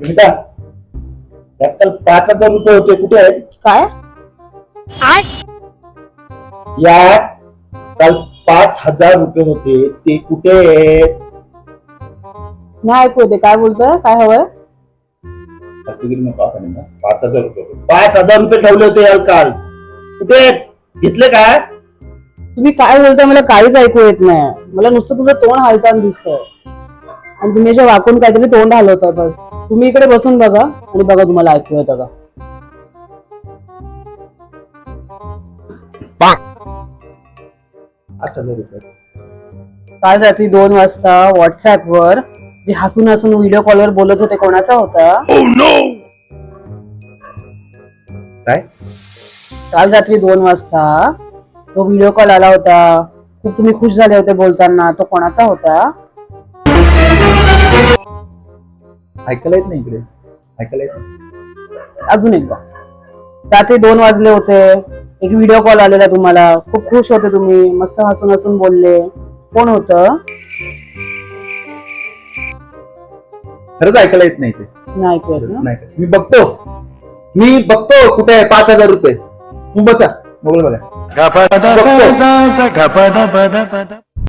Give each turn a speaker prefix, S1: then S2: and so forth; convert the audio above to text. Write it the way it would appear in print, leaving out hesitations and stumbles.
S1: विनिता, त्यात काल 5,000 रुपये होते, कुठे आहेत?
S2: काय?
S1: या काल 5,000 रुपये होते, ते कुठे आहेत?
S2: नाही ऐकू येते, काय बोलतोय? काय हवंय?
S1: फालतूगिरी नको आपण ना. 5,000 रुपये, 5,000 रुपये ठेवले होते यार काल, कुठे आहेत? घेतले काय?
S2: तुम्ही काय बोलताय मला काहीच ऐकू येत नाही. मला नुसतं तुझं तोंड हालताना दिसतंय आणि तुम्ही अशा वाकून काहीतरी तोंड हलवताय. बस तुम्ही इकडे बसून बघा आणि बघा तुम्हाला ऐकू येतं का.
S1: 5,000 रुपये
S2: काल रात्री 2 वाजता व्हॉट्सअपवर जे हसून हसून व्हिडिओ कॉलवर बोलत होते कोणाचा होता?
S1: काय?
S2: काल रात्री 2 वाजता तो व्हिडिओ कॉल आला होता, खूप तुम्ही खुश झाले होते बोलताना, तो कोणाचा होता?
S1: ऐकायला येत नाही इकडे, ऐकायला येत नाही.
S2: अजून एकदा. रात्री 2 वाजले होते, एक व्हिडिओ कॉल आलेला तुम्हाला, खूप खुश होते तुम्ही, मस्त हसून हसून बोलले. कोण होतं?
S1: खरंच ऐकायला येत नाही ते.
S2: नाही ऐकू येत ना?
S1: नाही, मी बघतो कुठे आहे 5,000 रुपये. तू बसा मोबाईल बघा.